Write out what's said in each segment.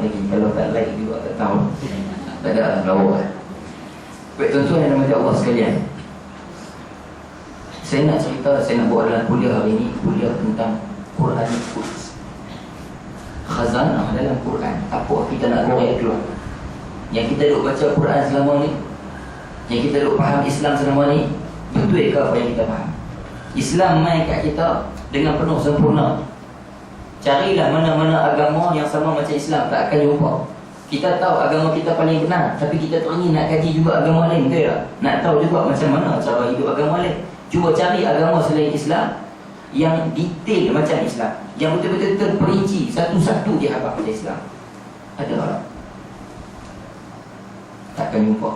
lagi. Kalau tak like juga tak tahu. Tak ada lawak. Baik tuan-tuan yang dirahmati Allah sekalian, saya nak cerita, saya nak buat dalam kuliah hari ini, kuliah tentang Quran Quds, khazanah dalam Quran. Apa kita nak korek keluar? Yang kita duk baca Quran selama ni, yang kita duk faham Islam selama ni, betul ke apa yang kita faham? Islam main kat kita dengan penuh sempurna. Carilah mana-mana agama yang sama macam Islam, tak akan jumpa. Kita tahu agama kita paling benar, tapi kita teringin nak kaji juga agama lain, betul tak? Nak tahu juga macam mana cara hidup agama lain. Cuba cari agama selain Islam yang detail macam Islam, yang betul-betul terperinci satu-satu dia apa pada Islam. Ada tak? Takkan jumpa.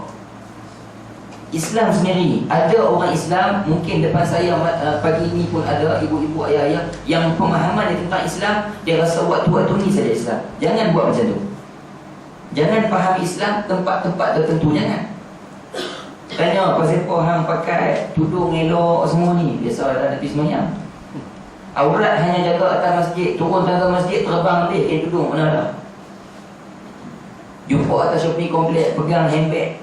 Islam sendiri, ada orang Islam mungkin depan saya pagi ini pun ada ibu-ibu, ayah-ayah yang pemahaman dia tentang Islam, dia rasa waktu-waktu ni saja Islam. Jangan buat macam tu. Jangan faham Islam tempat-tempat tertentu, jangan. Tanya pasal apa hang pakai tudung elok semua ni, biasa ada pergi semayang. Aurat hanya jaga atas masjid, turun tangga masjid terbang ambil tudung mana ada. Jumpa atas shopping komplek pegang handbag,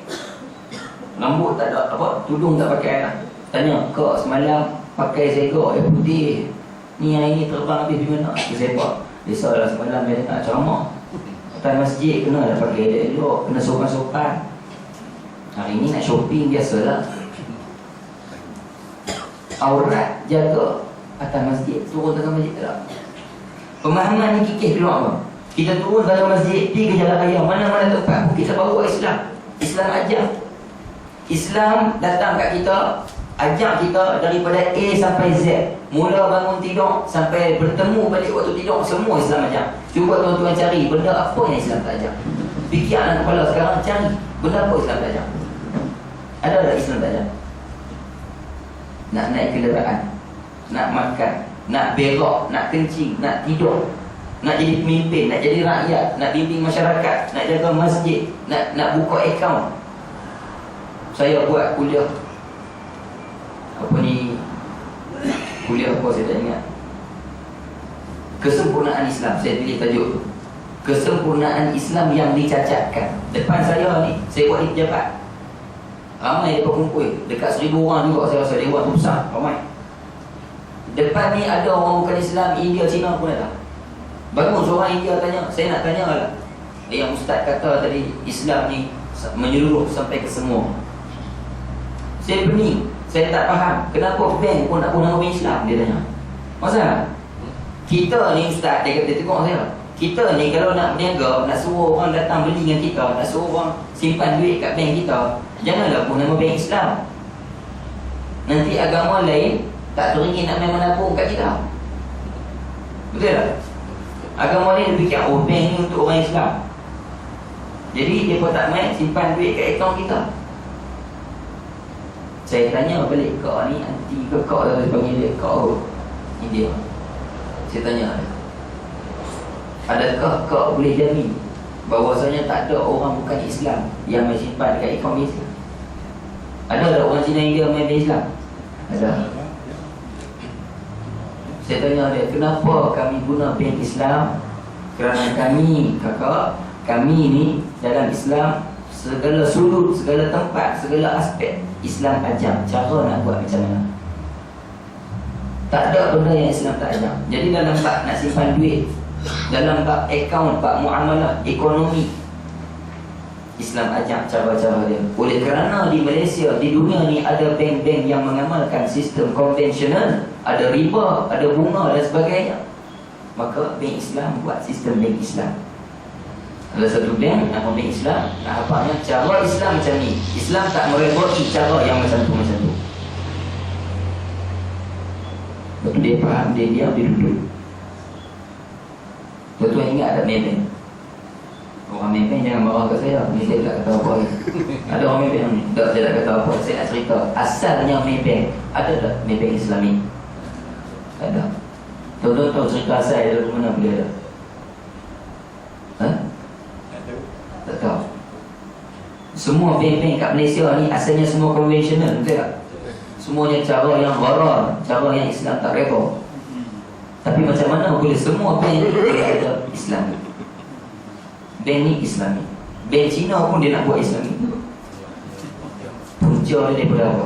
rambut tak ada, apa, tudung tak pakai lah. Tanya, kau semalam pakai segak yang putih, ni hari ni terbang habis di mana? Ke sepak. Biasalah semalam dia nak ceramah atas masjid, kena dah pakai elok, kena sopan-sopan. Hari ni nak shopping biasalah. Aurat jaga atas masjid, turun tengah masjid tak ada. Pemahaman ni kikih keluar apa? Kita turun dalam masjid, pergi ke jalan raya, mana-mana tempat pun kita bawa Islam. Islam ajar. Islam datang kat kita, ajak kita daripada A sampai Z. Mula bangun tidur sampai bertemu balik waktu tidur, semua Islam ajar. Cuba tuan-tuan cari benda apa yang Islam tak ajar. Fikir anak kepala sekarang, cari benda apa Islam tak ajar. Ada tak Islam tak ajar? Nak naik kenderaan, nak makan, nak berak, nak kencing, nak tidur, nak jadi pemimpin, nak jadi rakyat, nak bimbing masyarakat, nak jaga masjid, nak buka akaun. Saya buat kuliah, apa ni, kuliah apa saya tak ingat, kesempurnaan Islam. Saya pilih tajuk tu, kesempurnaan Islam yang dicacatkan. Depan saya ni, saya buat di pejabat, ramai dia berkumpul, dekat 1,000 orang juga. Saya rasa dewan tu besar, ramai. Depan ni ada orang bukan Islam, India, Cina pun ada. Bangun seorang India tanya, saya nak tanya lah, yang ustaz kata tadi Islam ni menyeluruh sampai ke semua. Saya pening, saya tak faham kenapa bank pun nak guna bank Islam, dia tanya. Masalah kita ni ustaz, dia kata tengok saya, kita ni kalau nak berniaga, nak suruh orang datang beli dengan kita, nak suruh orang simpan duit kat bank kita, janganlah pun nama bank Islam. Nanti agama lain tak teringin nak main menabung kat kita. Betul tak? Agama lain fikir, oh bank ni untuk orang Islam, jadi dia pun tak main simpan duit kat akaun kita. Saya tanya balik, kau ni anti ke kau? Dia panggil dia kau India. Saya tanya, adakah kau boleh jamin bahawasanya tak ada orang bukan Islam yang main simpan dekat akaun Islam? Ada tak orang Cina India main Islam? Ada. Saya tanya dia, kenapa kami guna bank Islam? Kerana kami, kakak, kami ni dalam Islam, segala sudut, segala tempat, segala aspek Islam ajar cara nak buat macam mana. Tak ada benda yang Islam tak ajar. Jadi dalam bab nak simpan duit, dalam bab akaun, bab muamalah, ekonomi, Islam ajar cara-cara dia. Oleh kerana di Malaysia, di dunia ni ada bank-bank yang mengamalkan sistem konvensional, ada riba, ada bunga dan sebagainya, maka bank Islam buat sistem bank Islam. Ada satu bank nama bank Islam, nak apanya cara Islam macam ni. Islam tak mereboti cara yang macam tu. Betul dia faham, dia diam, dia duduk. Betul ingat ada Maybank. Orang Maybank jangan marah kat saya, ni saya tak kata apa. Ada orang Maybank ni, tak, saya tak kata apa. Saya nak cerita asalnya Maybank. Ada tak Maybank Islami? Ada. Tuan-tuan tahu cerita asal dari mana boleh ada? Tak tahu. Semua bank-bank kat Malaysia ni asalnya semua konvensional, betul tak? Semuanya cara yang gharar, cara yang Islam tak reda. Tapi macam mana boleh semua bank ni ada Islam? Bank ni Islami. Bank Cina pun dia nak buat Islami. Punca dia daripada apa?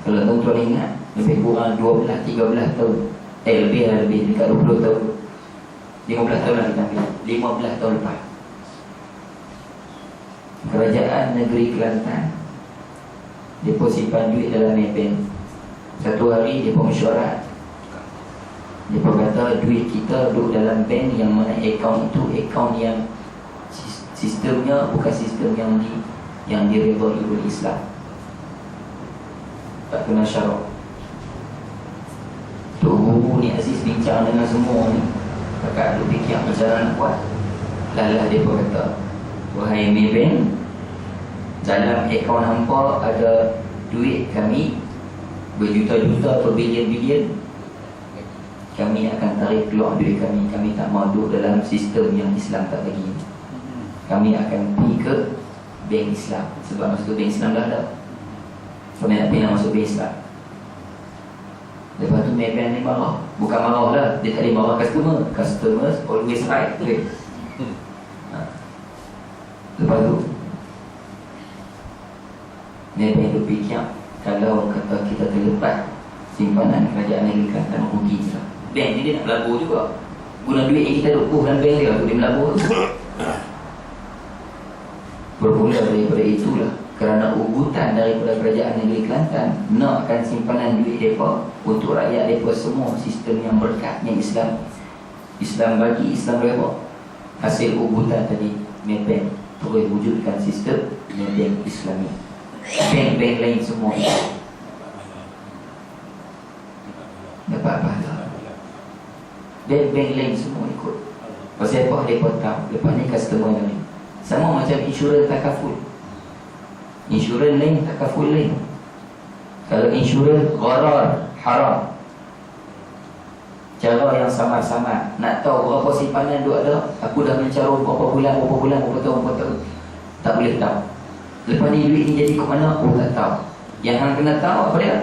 Kalau tuan-tuan ingat, lebih kurang 12-13 tahun, lebih dekat 20 tahun, 15 tahun lah kita ambil, 15 tahun lepas, Kerajaan Negeri Kelantan dia pun simpan duit dalam bank. Satu hari dia pun mesyuarat, dia pun kata duit kita duduk dalam bank yang mana akaun itu akaun yang sistemnya bukan sistem yang diredai oleh Islam, tak kena syarak. Tok Guru ni Aziz bincang dengan semua ni, kakak duk fikir macam mana nak buat. Lalah dia pun kata, wahai Maybank, dalam akaun hampa ada duit kami berjuta-juta, berbilion-bilion. Kami akan tarik keluar duit kami. Kami tak mahu duduk dalam sistem yang Islam tak bagi. Kami akan pergi ke bank Islam. Sebab masuk bank Islam dah ada. Kami nak pergi nak masuk bank Islam. Lepas tu Maybank ni marah. Bukan marah lah, dia tak boleh marah customer. Customers always right. Okay. Lepas tu Maybank tu fikir, kalau kata kita terlepas simpanan kerajaan negeri Kelantan, rugi je lah. Bank ni dia nak melabur juga. Guna duit yang kita duduk dalam bank dia, dia melabur tu. Bermula daripada itulah, kerana ugutan daripada kerajaan negeri Kelantan nakkan simpanan duit mereka untuk rakyat mereka semua, sistem yang berkat yang Islam bagi, Islam mereka. Hasil ugutan tadi, Maybank terus wujudkan sistem Maybank Islami. Bank-bank lain semua dapat pahala. Bank-bank lain semua ikut. Pasal apa? Mereka tahu lepas ni customer ni sama macam insurans takaful. Insurans lain, takaful lain. Kalau insurans gharar, haram, cara yang samar-samar. Nak tahu berapa simpanan duk ada, aku dah mencarut berapa bulan, berapa tahun. Tak boleh tahu. Lepas ni duit ni jadi ke mana, aku tak tahu. Yang hang kena tahu apa dia?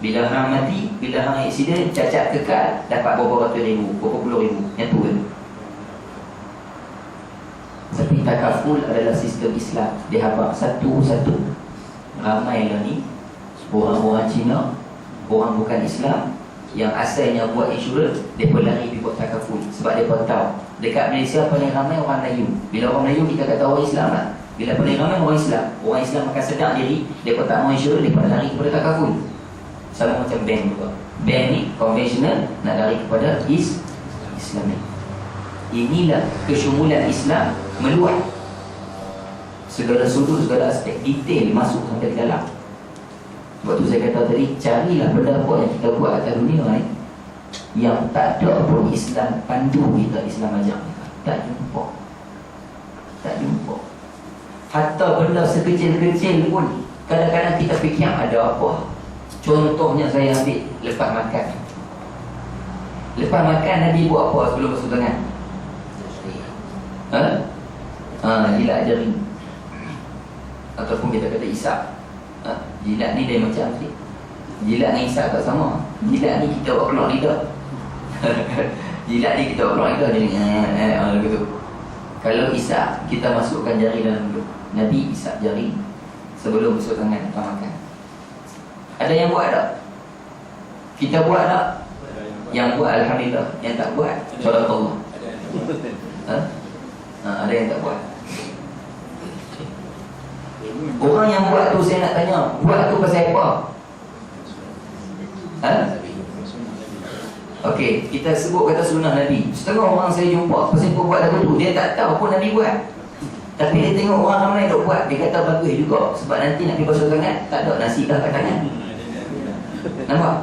Bila hang mati, bila hang aksiden, cacat kekal, dapat berapa ratus ribu, berapa puluh ribu. Yang tu kan. Tapi takaful adalah sistem Islam. Dia habaq satu-satu. Ramai lah ni orang-orang Cina, orang bukan Islam, yang asalnya buat insurans, mereka lari pergi buat takaful. Sebab mereka tahu dekat Malaysia paling ramai orang Melayu. Bila orang Melayu kita kata orang Islam lah. Bila paling ramai orang Islam, orang Islam akan sedar diri, mereka tak mahu insurans, mereka lari kepada takaful. Sama macam bank juga. Bank ni konvensional, nak lari kepada Islamic. Inilah kesyumulan Islam meluas. Segala sudut, segala aspek, detail masuk sampai ke dalam. Sebab tu saya kata tadi, carilah benda apa yang kita buat atas dunia ni yang tak ada pun Islam pandu kita, Islam ajar kita. Tak jumpa. Hatta benda sekecil-kecil pun kadang-kadang kita fikir ada apa. Contohnya saya ambil lepas makan. Lepas makan Nabi buat apa sebelum basuh tangan? Jilat jari. Ataupun kita kata isap. Jilat ni dia macam ni. Jilat ni isap tak sama. Jilat ni kita buat keluar lidah. Jilat ni kita buat keluar lidah jadi begitu. Kalau isap, kita masukkan jari dalam mulut. Nabi isap jari sebelum basuh tangan lepas makan. Ada yang buat tak? Kita buat tak? Yang buat alhamdulillah, yang tak buat solat Allah. Ada yang tak buat. Orang yang buat tu saya nak tanya, buat tu pasal apa? Okey, kita sebut kata sunnah Nabi. Setengah orang saya jumpa pasal apa buat lagu tu, dia tak tahu pun Nabi buat. Tapi dia tengok orang ramai duk buat, dia kata bagus juga. Sebab nanti nak pergi basuh tangan, tak ada nasi dah kat tangan. Nampak?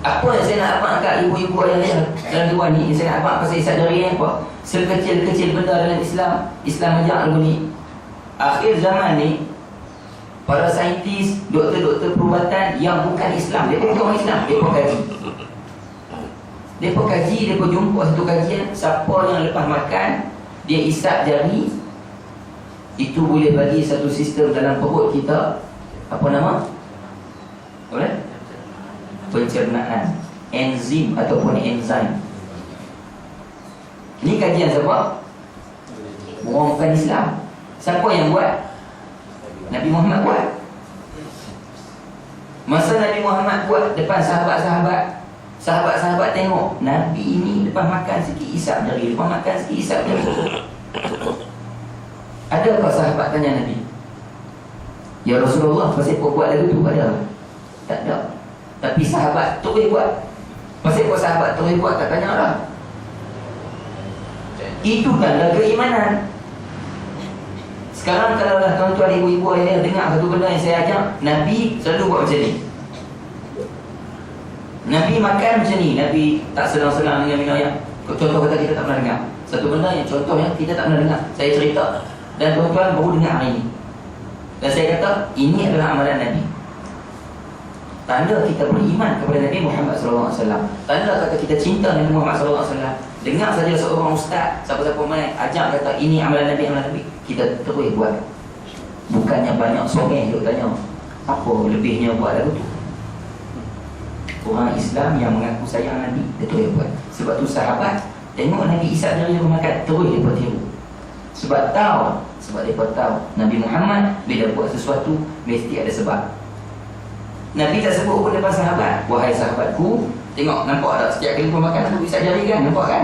Apa yang saya nak abang kat ibu-ibu ayah dalam luar ni, saya nak abang pasal isap jari ni apa? Sekecil-kecil benda dalam Islam ajar lagu ni. Akhir zaman ni, para saintis, doktor-doktor perubatan yang bukan Islam, dia bukan orang Islam, dia pun kaji. Dia pun kaji, dia pun jumpa satu kajian, siapa yang lepas makan dia isap jari, itu boleh bagi satu sistem dalam perut kita, apa nama? Boleh? Pencernaan, enzim ataupun enzim. Ni kajian siapa? Orang bukan Islam. Siapa yang buat? Nabi Muhammad buat. Masa Nabi Muhammad buat depan sahabat-sahabat, sahabat-sahabat tengok Nabi ini depan makan sikit isap jari, depan makan sikit isap jari. Adakah sahabat tanya Nabi, ya Rasulullah, pasal kau buat lagu tu? Ada? Tak ada. Tapi sahabat terus buat. Pasal kau sahabat terus buat, tak tanya lah. Itu tanda keimanan. Sekarang kalau lah tuan-tuan, ibu-ibu, ayah dengar satu benda yang saya ajar, Nabi selalu buat macam ni. Nabi makan macam ni. Nabi tak senang-senang dengan minum ayam. Contoh kata kita tak pernah dengar. Satu benda yang contohnya kita tak pernah dengar. Saya cerita dan tuan-tuan baru dengar hari ini. Dan saya kata ini adalah amalan Nabi. Tanda kita beriman kepada Nabi Muhammad SAW. Tanda kata kita cinta Nabi Muhammad SAW. Dengar saja seorang ustaz, siapa-siapa main ajak kata ini amalan Nabi, amalan Nabi, kita terus buat. Bukannya banyak songeh duk tanya apa lebihnya buat lagu tu. Orang Islam yang mengaku sayang Nabi, dia terus buat. Sebab tu sahabat tengok Nabi isap jari dia makan, terus dia tiru. Sebab mereka tahu Nabi Muhammad bila buat sesuatu mesti ada sebab. Nabi tak sebut pun depan sahabat, wahai sahabatku, tengok, nampak tak setiap kali lepas makan aku isap jari kan? Nampak kan?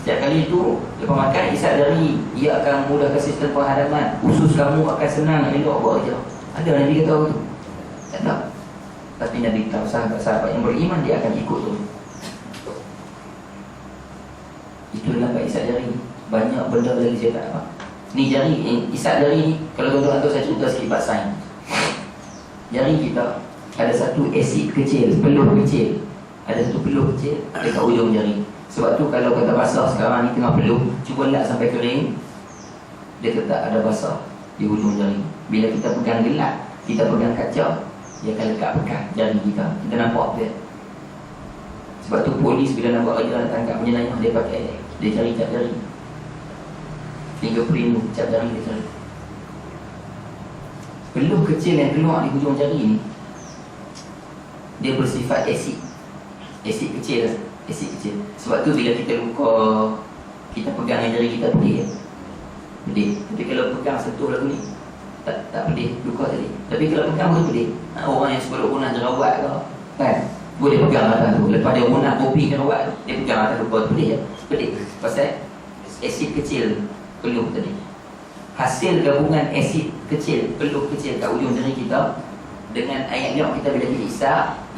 Setiap kali itu lepas makan isap jari, ia akan memudahkan sistem penghadapan. Usus kamu akan senang, elok buat je. Ada Nabi kata begitu? Tak ada. Tapi Nabi tahu sahabat-sahabat yang beriman dia akan ikut tu. Itu nampak isap jari. Banyak benda lagi saya tak nampak. Ni jari, isap jari ni, kalau tuan-tuan saya cerita sikit bab sains. Jari kita ada satu asid kecil, peluh kecil. Ada satu peluh kecil dekat ujung jari. Sebab tu kalau kata basah sekarang ni tengah peluh, cuba lap sampai kering, dia tetap ada basah di ujung jari. Bila kita pegang gelap, kita pegang kaca, dia akan lekat bekas jari kita. Kita nampak dia. Sebab tu polis bila nak buat kerja tangkap penjenayah, dia pakai, dia cari cap jari. Fingerprint tu, cap jari dia cari. Peluh kecil yang keluar di hujung jari ni, dia bersifat asid. Asid kecil. Sebab tu bila kita luka, kita pegang jari kita pedih. Tapi kalau pegang sentuh lagu ni, tak pedih luka tadi. Tapi kalau pegang baru pedih. Orang yang sebelum punah jerawat ke, kan, boleh pegang atas tu. Lepas dia punah topi jerawat tu, dia pegang atas luka tu, pedih. Pasal asid kecil peluh tadi. Hasil gabungan asid kecil, peluh kecil kat ujung jari kita dengan air elok kita bila kita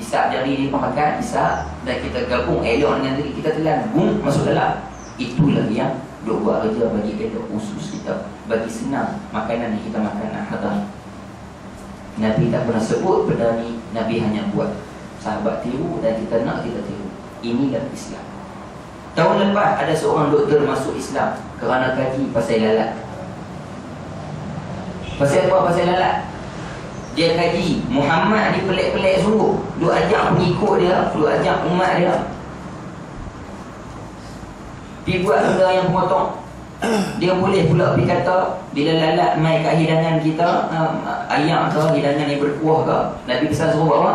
isap jari ni pemakan, isap, dan kita gabung elok dengan jari kita telan, boom, masuk dalam. Itulah yang duk buat kerja bagi kita usus kita, bagi senang makanan yang kita makan hadam. Nabi tak pernah sebut benda ni, Nabi hanya buat. Sahabat tiru dan kita nak kita tiru. Inilah Islam. Tahun lepas ada seorang doktor masuk Islam kerana kaji pasal lalat. Pasal apa? Pasal lalat. Dia kaji Muhammad ni pelik-pelik sungguh. Duk ajak pengikut dia, duk ajak umat dia pergi buat benda yang potong. Dia boleh pula pergi kata bila lalat mai kat hidangan kita, ayam ke, hidangan yang berkuah ke, Nabi pesan suruh buat apa?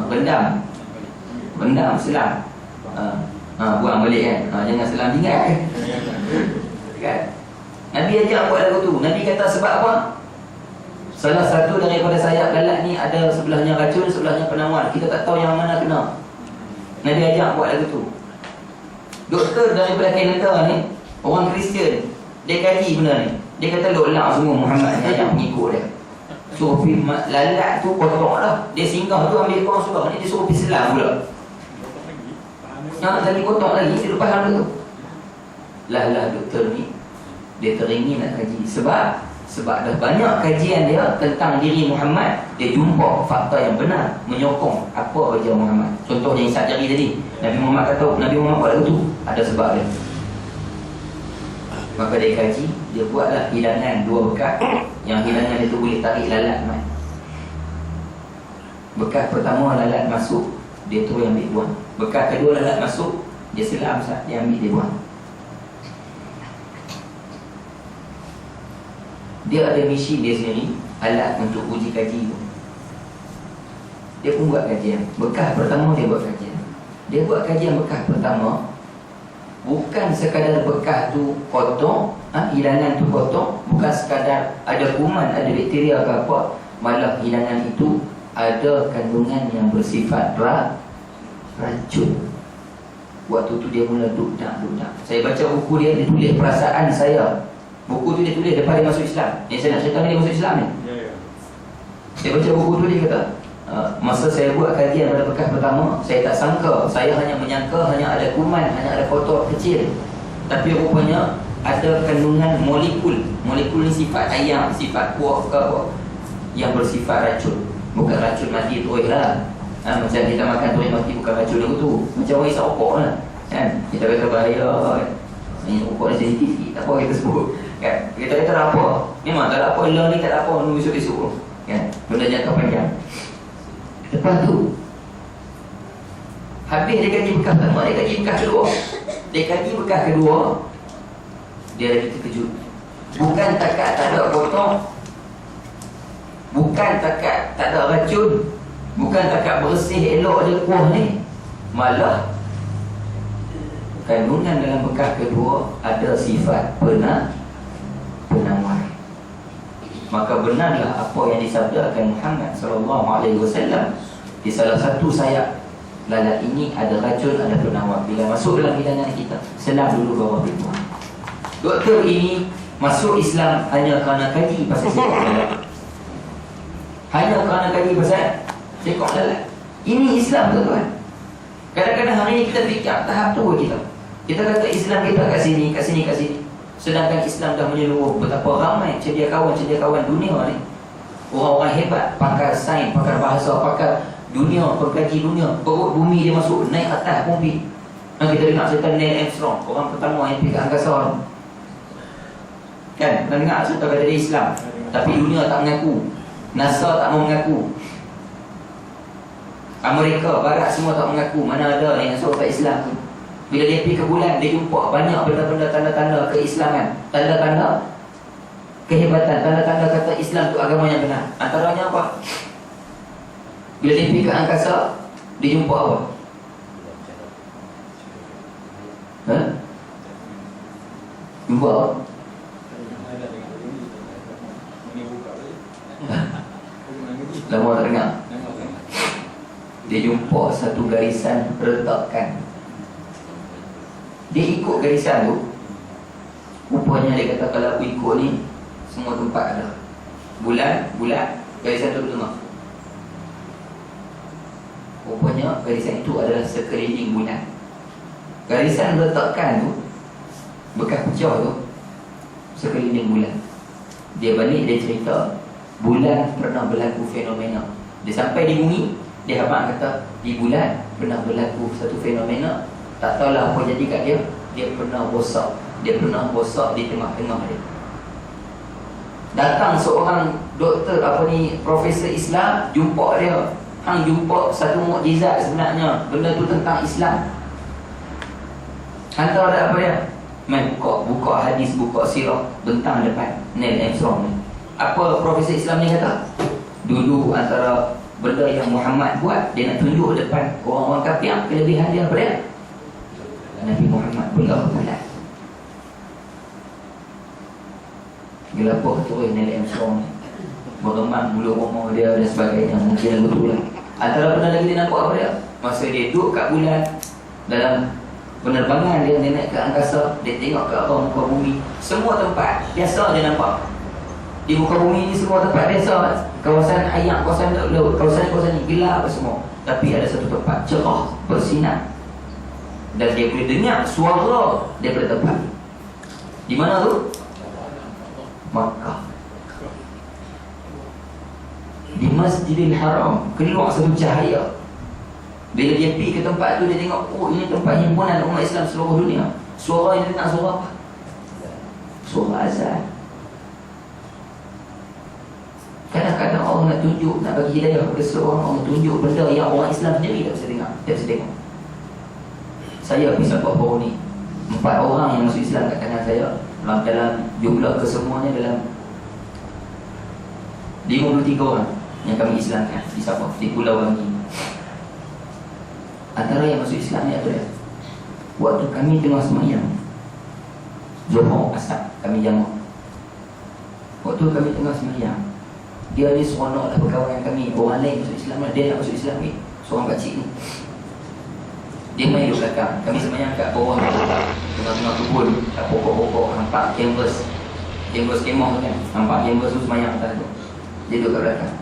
Bendam selam. Buang balik kan. Jangan selam tinggal kan. Nabi ajak buat lagu tu. Nabi kata sebab apa? Salah satu daripada sayap lalat ni ada sebelahnya racun, sebelahnya penawar. Kita tak tahu yang mana kena. Nabi ajak buat lagu tu. Doktor daripada Kanada ni, orang Kristian, dia kaji benda ni. Dia kata lolak semua Muhammad ni yang pengikut dia. Suruh pergi lalat tu potong lah. Dia singgah tu ambil korang suka ni, dia suruh pergi selam pula. Lagi potong lagi, dia lepas hal tu. Lah doktor ni, dia teringin nak kaji. Sebab dah banyak kajian dia tentang diri Muhammad. Dia jumpa fakta yang benar menyokong apa kerja Muhammad. Contohnya isap jari tadi, Nabi Muhammad kata, Nabi Muhammad buat lagu tu, ada sebab dia. Maka dia kaji, dia buatlah hidangan 2 bekas. Yang hidangan itu boleh tarik lalat mai. Bekas pertama lalat masuk, dia terus ambil buang. Bekas kedua lalat masuk, dia selam sat, dia ambil dia buang. Dia ada mesin dia sendiri, alat untuk uji kaji tu. Dia pun buat kajian. Bekas pertama dia buat kajian. Dia buat kajian bekas pertama. bukan sekadar bekas tu kotor, hidangan tu kotor, bukan sekadar ada kuman, ada bakteria ke apa, malah hidangan itu ada kandungan yang bersifat racun. Waktu tu dia mula duduk. Saya baca buku dia tulis perasaan saya. Buku tu dia tulis lepas dia masuk Islam. Yang saya nak cerita dia masuk Islam ni. Saya baca buku tu, dia kata, masa saya buat kajian pada bekas pertama, saya tak sangka, saya hanya menyangka hanya ada kuman, hanya ada kotor kecil. Tapi rupanya ada kandungan molekul. Molekul ni sifat ayam, sifat buah ke apa, yang bersifat racun. Bukan racun mati tu lah. Macam kita makan tu mati, bukan racun yang tu. Macam orang isap rokok lah kan? Kita kata bahaya kan? Ini rokok ni sensitif, tak apa kita sebut kan? Kita kata tak apa, memang tak ada apa, lah ni tak ada apa, nunggu esok-esok kan? Benda jangka panjang. Lepas tu habis dia kaji bekas pertama, dia kaji bekas kedua. Dia kaji bekas kedua, dia lagi terkejut. Bukan takat tak ada kotor, bukan takat tak ada racun, bukan takat bersih elok je kuah ni, malah kandungan dalam bekas kedua ada sifat penawar. Maka benarlah apa yang disabdakan Muhammad SAW di salah satu sayap lalat ini, ada racun, ada penawar. Bila masuk dalam hidangan kita, senang dulu bawah pintu. Doktor ini masuk Islam hanya kerana kaji pasal sekok lalat. Hanya kerana kaji pasal sekok lalat. Ini Islam, tuan-tuan. Kadang-kadang hari ini kita fikir tahap tu kita. Kita kata Islam kita kat sini, kat sini, kat sini. Sedangkan Islam dah menyeluruh. Betapa ramai cendekiawan dunia ni, orang-orang hebat, pakar sains, pakar bahasa, pakar dunia, pengkaji dunia. Perut bumi dia masuk, naik atas bumi. Kita dengar cerita Neil Armstrong, orang pertama yang pergi ke angkasa kan? Kita dengar cerita kata dia Islam, tapi dunia tak mengaku, NASA tak mau mengaku, Amerika, Barat semua tak mengaku. Mana ada yang suruh Islam tu. Bila dia pergi ke bulan, dia jumpa banyak benda-benda tanda-tanda keislaman, tanda-tanda kehebatan, tanda-tanda kata Islam tu agama yang benar. Antaranya apa? Bila dia pergi ke angkasa, dia jumpa apa? Jumpa apa? Lama tak dengar. Dia jumpa satu garisan retakan. Dia ikut garisan tu. Rupanya dia kata, kalau aku ikut ni, semua tempat ada. Bulan, garisan tu tengah. Rupanya garisan itu adalah sekeliling bulan. Garisan retakan tu, bekas pecah tu, sekeliling bulan. Dia balik, dia cerita, bulan pernah berlaku fenomena. Dia sampai di bumi, dia habaq kata, di bulan pernah berlaku satu fenomena. Tak tahulah apa jadi kat dia. Dia pernah rosak. Dia pernah rosak di tengah-tengah dia. Datang seorang doktor, profesor Islam, jumpa dia. Hang jumpa satu mukjizat sebenarnya. Benda tu tentang Islam. Hantar ada apa dia? Main buka hadis, buka sirah, bentang depan Neil Armstrong ni. Apa profesor Islam ni kata? Dulu antara benda yang Muhammad buat, dia nak tunjuk depan orang-orang kafir kelebihan dia apa dia? Nabi Muhammad belah bulan. Gelapah tu Neil Armstrong ni, beremang bulu rumah dia dan sebagainya. Mungkin betul lah. Antara benda lagi dia nampak apa dia? Masa dia duduk kat bulan, dalam penerbangan dia naik ke angkasa, dia tengok ke arah muka bumi. Semua tempat biasa dia nampak. Di muka bumi ni semua tempat biasa. Kawasan air, kawasan laut, kawasan ni gelap semua. Tapi ada satu tempat cerah, bersinar. Dan dia boleh dengar suara daripada tempat. Di mana tu? Makkah. Di Masjidil Haram keluar satu cahaya. Bila dia pergi ke tempat tu, dia tengok, oh ini tempat himpunan umat Islam seluruh dunia. Suara yang dengar suara apa? Suara azan. Kadang-kadang orang nak tunjuk, nak bagi hidayah kepada seorang, orang tunjuk benda yang orang Islam sendiri tak bisa dengar, tak bisa tengok. Saya pergi sampai baru ni, 4 orang yang masuk Islam kat tangan saya. Dalam jumlah kesemuanya dalam 53 orang yang kami Islamkan di Sabah, di Pulau Wangi. Antara yang masuk Islam ni apa dia? Waktu kami tengah semayang Zuhur, Asar, kami jamak. Waktu kami tengah semayang, dia ni seronok lah berkawan dengan kami. Orang lain masuk Islam lah, dia nak masuk Islam ni. Seorang pakcik ni, dia main duduk belakang. Kami semayang kat bawah tengah-tengah kebun, kat pokok-pokok. Nampak canvas kemah tu kan, nampak canvas tu semayang atas tu. Dia duduk kat belakang.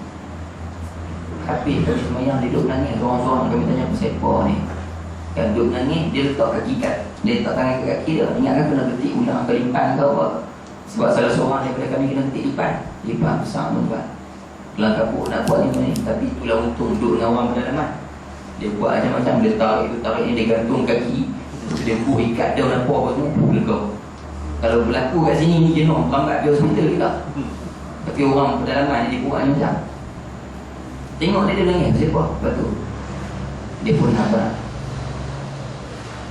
Habis kami semayang, dia duduk nangis seorang-seorang. Kami tanya apa siapa ni kan, duduk nangis. Dia letak kaki kat, dia letak tangan kat kaki dia. Ingatkan kena ketik ulang ke limpan ke apa. Sebab salah seorang daripada kami kena ketik limpan besar tuan-tuan. Kelang kabut nak buat ni, tapi itulah untung duduk dengan orang pedalaman. Dia buat macam-macam, dia tarik ni, dia gantung kaki, lepas tu dia buh ikat dia apa semua, lega. Kalau berlaku kat sini ni jenuh, lambat pergi hospital kita. Tapi orang pedalaman ni dia buat macam. Tengok dia nangis, siapa? Lepas tu dia pun apa?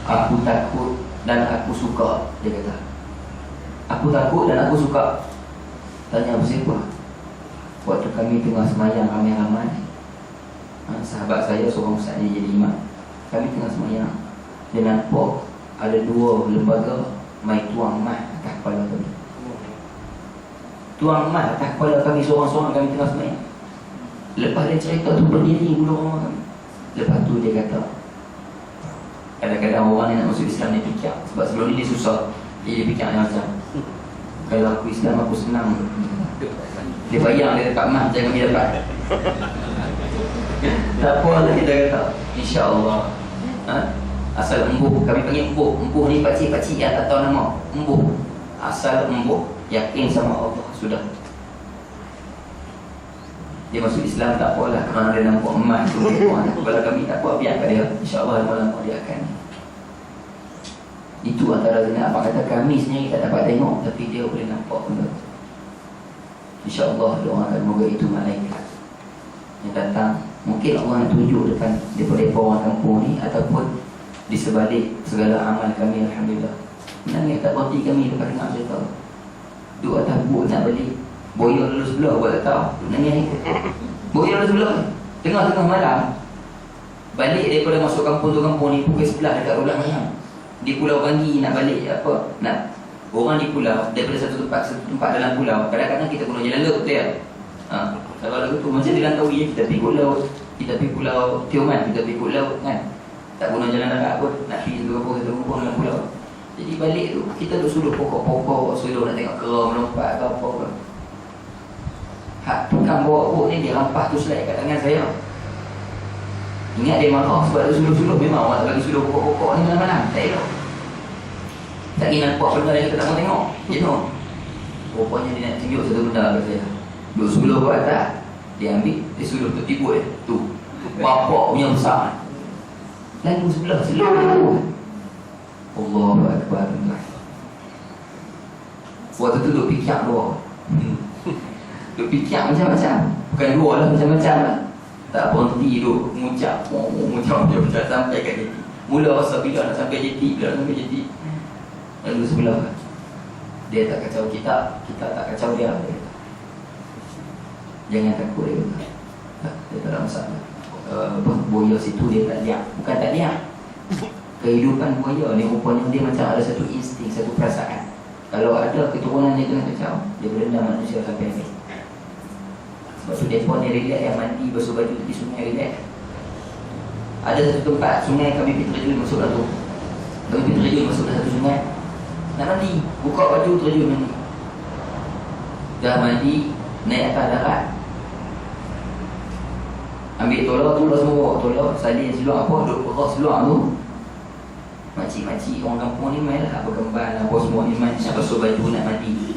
Aku takut dan aku suka, dia kata. Aku takut dan aku suka. Tanya apa siapa? Waktu kami tengah semayang ramai-ramai, sahabat saya seorang ustaz ni jadi imam. Kami tengah semayang, dia nampak ada dua lembaga mai tuang mah atas kepala kami. Tuang mah atas kepala kami seorang-seorang, kami tengah semayang. Lepas dia cerita tu, berdiri bulu orang kami. Lepas tu dia kata, kadang-kadang orang ni nak masuk Islam ni fikir, sebab sebelum ni dia susah. Dia fikir macam, kalau aku Islam aku senang. Dia bayang dia dekat mah, jangan kami dapat. Tak apa lah kita kata, InsyaAllah. Asal embuh, kami panggil embuh. Embuh ni pakcik-pakcik yang tak tahu nama. Embuh, asal embuh, yakin sama Allah, sudah. Dia masuk Islam tak apalah, kerana dia nampak emas tu. Kalau kami tak apa, biarkan dia. InsyaAllah lama-lama dia akan. Itu antara jenis apa kata, kami sendiri tak dapat tengok, tapi dia boleh nampak benda. InsyaAllah doakan semoga itu malaikat yang datang. Mungkin Allah nak tunjuk depan daripada orang kampung ni, ataupun di sebalik segala amal kami. Alhamdulillah, menangis tak berhenti kami lepas dengar cerita. Duduk atas buk nak balik, boya lalu sebelah buat tak tahu, nangis. Boya lalu sebelah tengah-tengah malam, balik daripada masuk kampung tu, kampung ni pukul 11 dekat Ulang Mayang di Pulau Banggi. Nak balik apa, nak orang di pulau, daripada satu tempat dalam pulau. Kadang-kadang kita guna jalan laut dia. Kalau lagu tu macam di Langkawi, kita pergi laut, kita pergi pulau Tioman, kita pergi laut kan. Tak guna jalan darat pun, nak pergi satu kampung dalam pulau. Jadi balik tu kita duduk suluh pokok-pokok, suluh nak tengok kera melompat ke apa ke. Hak tukang bawa bot ni, dia rampas tu slide kat tangan saya. Ingat dia marah sebab ada suluh-suluh. Memang orang tak bagi suluh pokok-pokok ni malam-malam, tak elok. Tak ingin nampak benda yang kita tak mahu tengok. Rupanya dia nak tunjuk satu benda kat saya. Duduk suluh ke atas, dia ambil, dia suluh tu tipu dia. Tu bapak punya besar, lalu sebelah suluh tu. Allahu Akbar. Waktu tu duduk fikir dua. Duduk fikir macam-macam. Bukan dua lah, macam-macam lah. Tak berhenti duduk mengucap dia sampai kat jeti. Mula rasa bila nak sampai jeti, lalu sebelah dia tak kacau kita tak kacau dia. Jangan takut dia. Dia tak ada masalah. Buaya situ dia tak lihat. Bukan tak lihat, kehidupan buaya ni rupanya dia macam ada satu insting, satu perasaan. Kalau ada keturunan dia kena kacau, dia berendam manusia sampai habis. Sebab tu dia pun ni relax, yang mandi basuh baju di sungai relax. Ada satu tempat sungai kami pergi terjun masuk dah tu. Kami pergi terjun masuk dah satu sungai, nak mandi, buka baju terjun mandi. Dah mandi, naik atas darat, ambil tolak semua, tolak salin seluar apa, duduk beras seluar tu. Makcik-makcik orang kampung ni main lah berkembang apa semua ni, main nak basuh baju, nak mandi.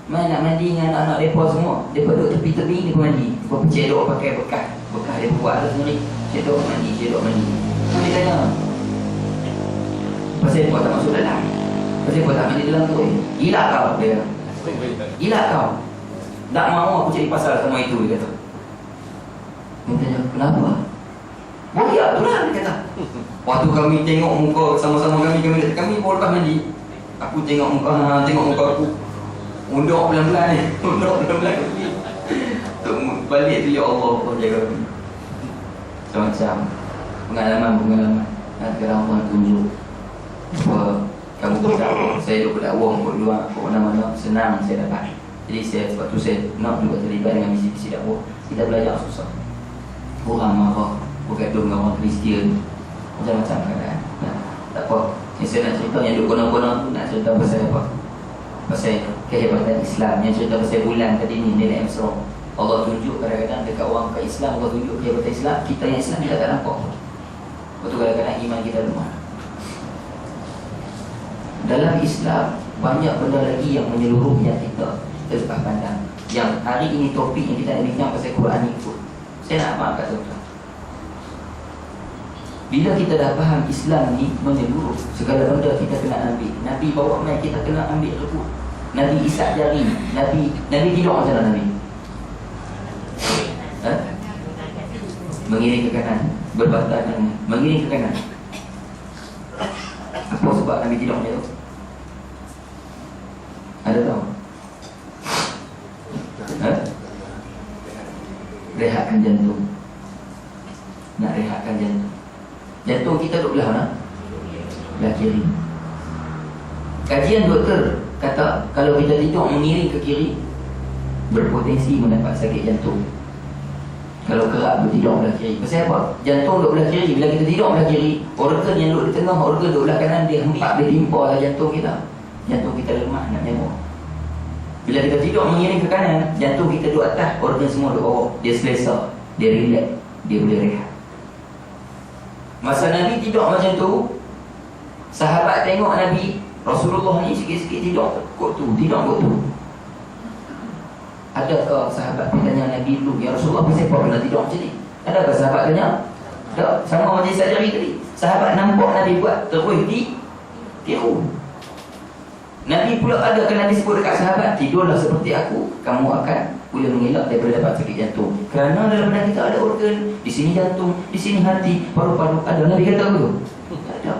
Main nak mandi dengan anak-anak mereka semua. Mereka duduk tepi-tepi ni pun mandi. Mereka pencedok pakai bekas dia buat lah sendiri. Cedok mandi. Dia tanya, pasal mereka tak masuk dalam, pasal mereka tak mandi dalam tu. Gila kau, dia. Gila kau, tak mahu aku cari pasal sama itu, dia kata. Dia tanya, kenapa? Buaya tu lah, dia kata. Waktu kami tengok muka sama-sama kami pun lepas mandi, aku tengok muka aku unduk pelan-pelan ni. Balik tu, ya Allah, Allah jaga kami. Macam-macam pengalaman. Kadang-kadang Allah tunjuk Apa kamu berdakwah, saya duduk berdakwah buat luar, buat mana-mana senang saya dapat. Jadi sebab tu saya nak juga terlibat dengan misi-misi dakwah. Kita belajar susah. Orang marah, bergaduh dengan orang Kristian, macam-macam keadaan. Nah, tak apa. Yang saya nak cerita yang duduk konon-konon tu nak cerita pasal apa? Pasal kehebatan Islam. Yang cerita pasal bulan tadi ni, Nenek Mesra. Allah tunjuk kadang-kadang dekat orang ke Islam, Allah tunjuk kehebatan Islam. Kita yang Islam kita tak nampak. Betul kadang-kadang iman kita lemah. Dalam Islam banyak benda lagi yang menyeluruh yang kita lepas pandang. Yang hari ini topik yang kita nak bincang pasal Quran ni pun. Saya nak maafkan tuan-tuan. Bila kita dah faham Islam ni menyeluruh, segala benda kita kena ambil. Nabi bawa mai kita kena ambil rebut. Nabi isap jari, Nabi tidur macam mana Nabi? Ha? Mengiring ke kanan, berbatal kanan, mengiring ke kanan. Apa sebab Nabi tidur macam tu? Ada tahu? Ha? Rehatkan jantung. Nak rehatkan jantung. Jantung kita duduk belah mana? Belah kiri. Kajian doktor kata kalau kita tidur mengiring ke kiri, berpotensi mendapat sakit jantung. Kalau kerap bertidur belah kiri. Pasal apa? Jantung duduk belah kiri. Bila kita tidur belah kiri, organ yang duduk di tengah, organ duduk belah kanan, dia hempak, dia timpa lah jantung kita. Jantung kita lemah nak nyamuk. Bila kita tidur mengiring ke kanan, jantung kita duduk atas, organ semua duduk bawah. Dia selesa, dia relax, dia boleh rehat. Masa Nabi tidur macam tu, sahabat tengok Nabi Rasulullah ni sikit-sikit tidur kot tu, tidur kot tu. Adakah sahabat tanya Nabi dulu, ya Rasulullah kenapa saya kena tidur macam ni? Adakah sahabat tanya? Tak, sama macam saya jari tadi. Sahabat nampak Nabi buat, terus tiru. Nabi pula ada kan Nabi sebut dekat sahabat, tidurlah seperti aku, kamu akan boleh mengelak daripada dapat sakit jantung. Kerana dalam badan kita ada organ, di sini jantung, di sini hati, paru-paru ada. Nabi kata apa tu? Tak ada.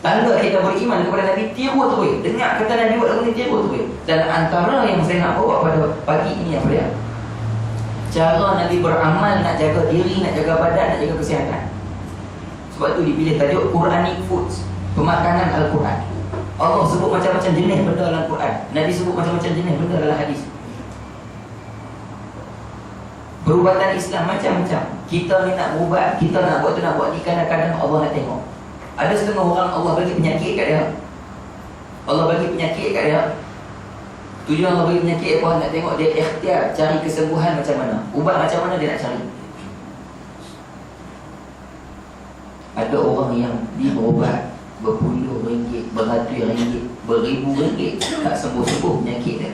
Tanda kita beriman kepada Nabi, tiru terus. Dengar kata Nabi buat lagu ni, tiru terus. Dan antara yang saya nak bawa pada pagi ini apa dia? Cara Nabi beramal, nak jaga diri, nak jaga badan, nak jaga kesihatan. Sebab tu dipilih tajuk Quranic Foods, pemakanan Al-Quran. Allah sebut macam-macam jenis benda dalam Quran. Nabi sebut macam-macam jenis benda dalam hadis. Perubatan Islam macam-macam. Kita ni nak berubat, kita nak buat tu nak buat ni, kadang-kadang Allah nak tengok. Ada setengah orang Allah bagi penyakit kat dia. Allah bagi penyakit kat dia. Tujuan Allah bagi penyakit apa? Nak tengok dia ikhtiar cari kesembuhan macam mana. Ubat macam mana dia nak cari. Ada orang yang dia berubat berpuluh ringgit, beratus ringgit, beribu ringgit, tak sembuh-sembuh penyakit dia.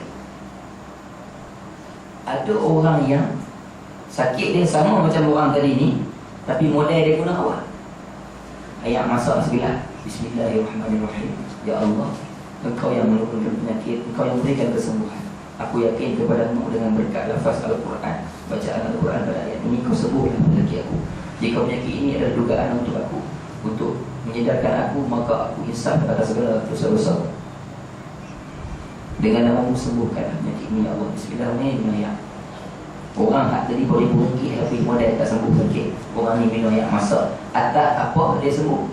Ada orang yang sakit dia sama macam orang tadi ni, tapi model dia guna awal. Ayat masak sebilah, Bismillahirrahmanirrahim. Ya Allah, Engkau yang menurunkan penyakit, Engkau yang berikan kesembuhan. Aku yakin kepadamu dengan berkat lafaz Al-Quran, bacaan Al-Quran pada ayat ini, Kau sembuhkan penyakit aku. Jika penyakit ini adalah dugaan untuk aku, untuk menyedarkan aku, maka aku insaf atas segala dosa-dosa. Dengan namamu sembuhkan penyakit ini, Allah. Bismillahirrahmanirrahim. Orang hak tadi beribu ringgit tapi modal tak sembuh penyakit. Orang ni minum air masak, atas apa dia sembuh?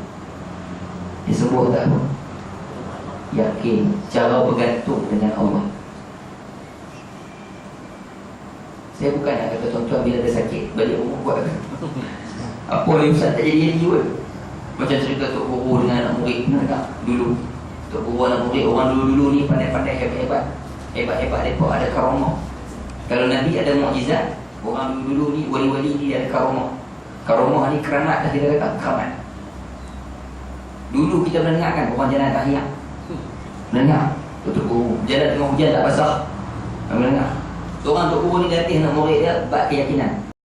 Dia sembuh tak apa? Yakin. Cara bergantung dengan Allah. Saya bukan nak kata tuan-tuan bila ada sakit balik rumah buat apa ni Ustaz tak jadi pun. Macam cerita Tok Guru dengan anak murid dulu. Tok Guru anak murid, orang dulu-dulu ni pandai-pandai, hebat-hebat. Hebat-hebat mereka ada karamah. Kalau Nabi ada mukjizat, orang dulu-dulu ni wali-wali ni dia ada karamah. Karamah ni keramat dah kita kata, keramat. Dulu kita mendengar kan orang jalan tahiyat. Mendengar Tok Guru jalan tengah hujan tak basah. Mendengar. Seorang Tok Guru ni latih anak murid dia bab keyakinan.